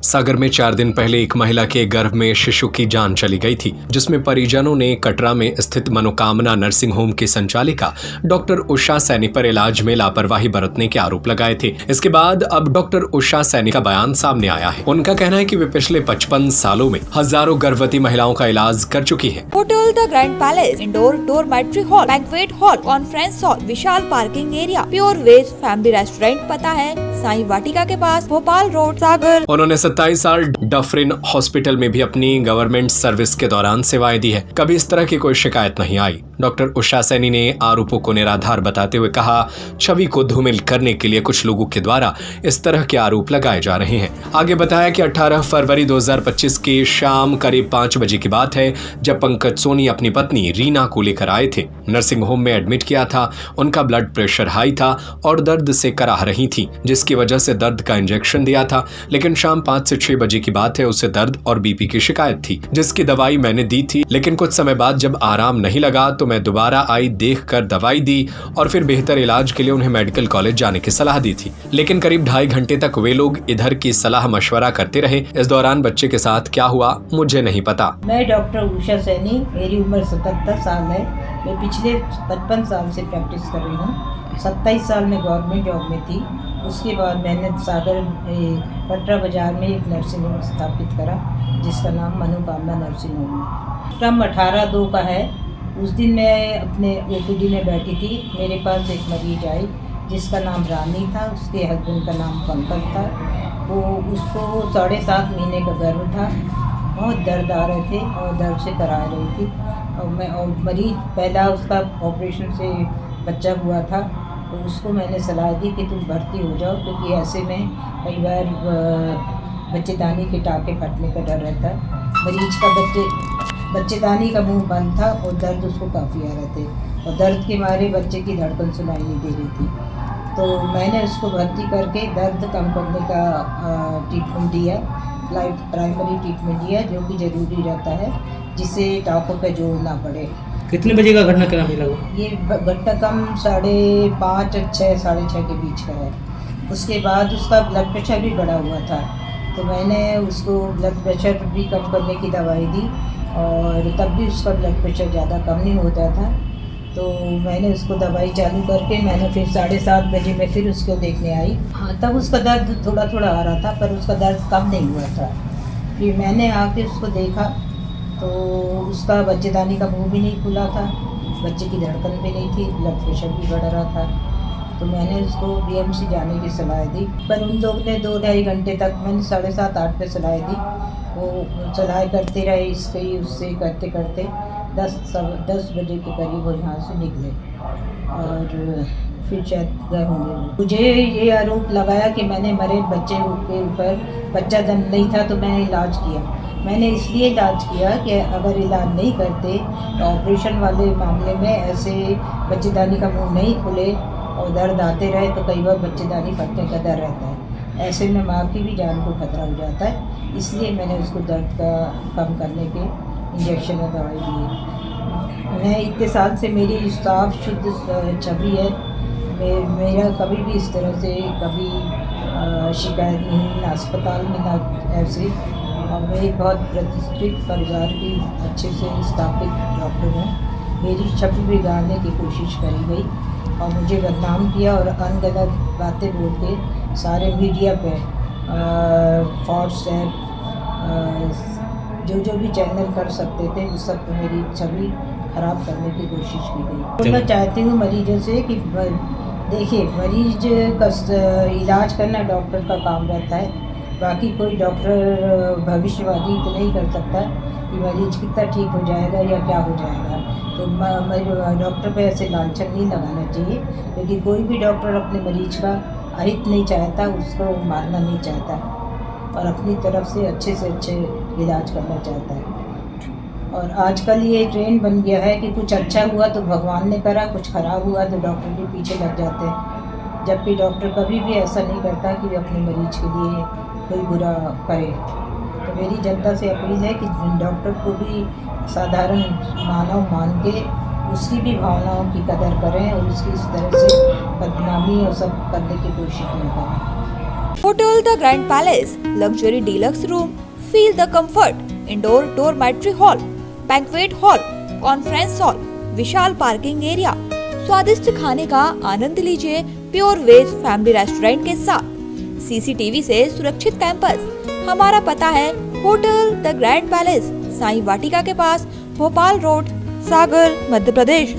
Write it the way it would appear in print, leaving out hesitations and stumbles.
सागर में 4 दिन पहले एक महिला के गर्भ में शिशु की जान चली गई थी, जिसमें परिजनों ने कटरा में स्थित मनोकामना नर्सिंग होम की संचालिका डॉक्टर उषा सैनी पर इलाज में लापरवाही बरतने के आरोप लगाए थे। इसके बाद अब डॉक्टर उषा सैनी का बयान सामने आया है। उनका कहना है कि वे पिछले 55 सालों में हजारों गर्भवती महिलाओं का इलाज कर चुकी है। Hotel the grand palace, indoor dormitory hall, banquet hall, conference hall, विशाल parking area, pure veg family restaurant. पता है साई वाटिका के पास, भोपाल रोड, सागर। उन्होंने 27 साल डफरिन हॉस्पिटल में भी अपनी गवर्नमेंट सर्विस के दौरान सेवाएं दी है। कभी इस तरह की कोई शिकायत नहीं आई। डॉक्टर उषा सैनी ने आरोपों को निराधार बताते हुए कहा, छवि को धूमिल करने के लिए कुछ लोगों के द्वारा इस तरह के आरोप लगाए जा रहे हैं। आगे बताया कि 18 फरवरी 2025 की शाम करीब 5 बजे की बात है, जब पंकज सोनी अपनी पत्नी रीना को लेकर आए थे। नर्सिंग होम में एडमिट किया था। उनका ब्लड प्रेशर हाई था और दर्द से कराह रही थी, जिसकी वजह से दर्द का इंजेक्शन दिया था। लेकिन शाम 5 से 6 बजे की बात है, उसे दर्द और बीपी की शिकायत थी, जिसकी दवाई मैंने दी थी। लेकिन कुछ समय बाद जब आराम नहीं लगा तो मैं दोबारा आई, देखकर दवाई दी और फिर बेहतर इलाज के लिए उन्हें मेडिकल कॉलेज जाने की सलाह दी थी। लेकिन करीब 2.5 घंटे तक वे लोग इधर की सलाह मशवरा करते रहे। इस दौरान बच्चे के साथ क्या हुआ मुझे नहीं पता। मैं डॉक्टर उषा सैनी, मेरी उम्र 77 साल है। मैं पिछले 55 साल से प्रैक्टिस कर रही हूँ। 27 साल में गवर्नमेंट जॉब में थी। उसके बाद मैंने सागर कटरा बाजार में एक नर्सिंग होम स्थापित करा, जिसका नाम मनोकामना नर्सिंग होम है। क्रम 18/2 का है। उस दिन मैं अपने ओपीडी में बैठी थी। मेरे पास एक मरीज आई जिसका नाम रानी था। उसके हस्बैंड का नाम पंकज था। उसको 7.5 महीने का गर्भ था। बहुत दर्द आ रहे थे और दर्द से करा रही थी। और मरीज पहला उसका ऑपरेशन से बच्चा हुआ था, तो उसको मैंने सलाह दी कि तुम भर्ती हो जाओ, क्योंकि ऐसे में कई बार बच्चेदानी के टाँके फटने का डर रहता है। मरीज का बच्चेदानी का मुंह बंद था और दर्द उसको काफ़ी आ रहे थे और दर्द के मारे बच्चे की धड़कन सुनाई नहीं दे रही थी। तो मैंने उसको भर्ती करके दर्द कम करने का ट्रीटमेंट दिया, प्राइमरी ट्रीटमेंट दिया, जो कि ज़रूरी रहता है, जिससे टाँकों पे जोर ना पड़े। कितने बजे का घटनाक्रम लगा? ये घटनाक्रम 5:30 और 6:30 के बीच का है। उसके बाद उसका ब्लड प्रेशर भी बढ़ा हुआ था, तो मैंने उसको ब्लड प्रेशर भी कम करने की दवाई दी और तब भी उसका ब्लड प्रेशर ज़्यादा कम नहीं होता था। तो मैंने उसको दवाई चालू करके मैंने फिर 7:30 बजे में फिर उसको देखने आई। हाँ, तब उसका दर्द थोड़ा थोड़ा आ रहा था, पर उसका दर्द कम नहीं हुआ था। फिर मैंने आके उसको देखा तो उसका बच्चेदानी का मुंह भी नहीं खुला था, बच्चे की धड़कन भी नहीं थी, ब्लड प्रेशर भी बढ़ रहा था। तो मैंने उसको बीएमसी जाने की सलाह दी, पर उन लोग ने 2-2.5 घंटे तक, मैंने 7:30-8 पे सलाह दी, वो सलाह करते रहे, इसके उससे करते करते 10 बजे के करीब वो यहाँ से निकले और फिर शायद गए होंगे। मुझे ये आरोप लगाया कि मैंने मरे बच्चे के ऊपर, बच्चा जन्म नहीं था तो मैंने इलाज किया। मैंने इसलिए इलाज किया कि अगर इलाज नहीं करते तो ऑपरेशन वाले मामले में ऐसे बच्चेदानी का मुंह नहीं खुले और दर्द आते रहे तो कई बार बच्चेदानी फटने का डर रहता है। ऐसे में माँ की भी जान को खतरा हो जाता है। इसलिए मैंने उसको दर्द का कम करने के इंजेक्शन और दवाई दी। मैं इतने साल से मेरी साफ शुद्ध छवि है। मेरा कभी भी इस तरह से कभी शिकायत नहीं, ना अस्पताल में ना ऐसे। और मैं एक बहुत प्रतिष्ठित परिवार की अच्छे से स्थापित डॉक्टर हूँ। मेरी छवि बिगाड़ने की कोशिश करी गई और मुझे बदनाम किया और अनगलत बातें बोल के सारे मीडिया पे व्हाट्सएप जो भी चैनल कर सकते थे उस सब पे मेरी छवि खराब करने की कोशिश की गई। तो मैं चाहती हूँ मरीजों से कि देखिए, मरीज का इलाज करना डॉक्टर का काम रहता है। बाकी कोई डॉक्टर भविष्यवाणी तो नहीं कर सकता कि मरीज कितना ठीक हो जाएगा या क्या हो जाएगा। तो डॉक्टर पे ऐसे लांछन नहीं लगाना चाहिए, क्योंकि कोई भी डॉक्टर अपने मरीज का अहित नहीं चाहता, उसको मारना नहीं चाहता और अपनी तरफ से अच्छे इलाज करना चाहता है। और आजकल ये ट्रेंड बन गया है कि कुछ अच्छा हुआ तो भगवान ने करा, कुछ ख़राब हुआ तो डॉक्टर के पीछे लग जाते हैं, जबकि डॉक्टर कभी भी ऐसा नहीं करता कि अपने मरीज के लिए कोई बुरा करे। तो मेरी जनता से अपील है कि डॉक्टर को भी साधारण मानव मान के उसकी भी भावनाओं की कदर करें और उसकी इस तरह से बदनामी और सब करने की कोशिश न करें। Hotel the grand palace, luxury deluxe room, feel the comfort, indoor dormitory hall, banquet hall, conference hall, विशाल पार्किंग एरिया, स्वादिष्ट खाने का आनंद लीजिए प्योर वेज फैमिली रेस्टोरेंट के साथ, सीसीटीवी से सुरक्षित कैंपस। हमारा पता है hotel the grand palace, Sai Vatika के पास, भोपाल रोड, सागर, मध्य प्रदेश।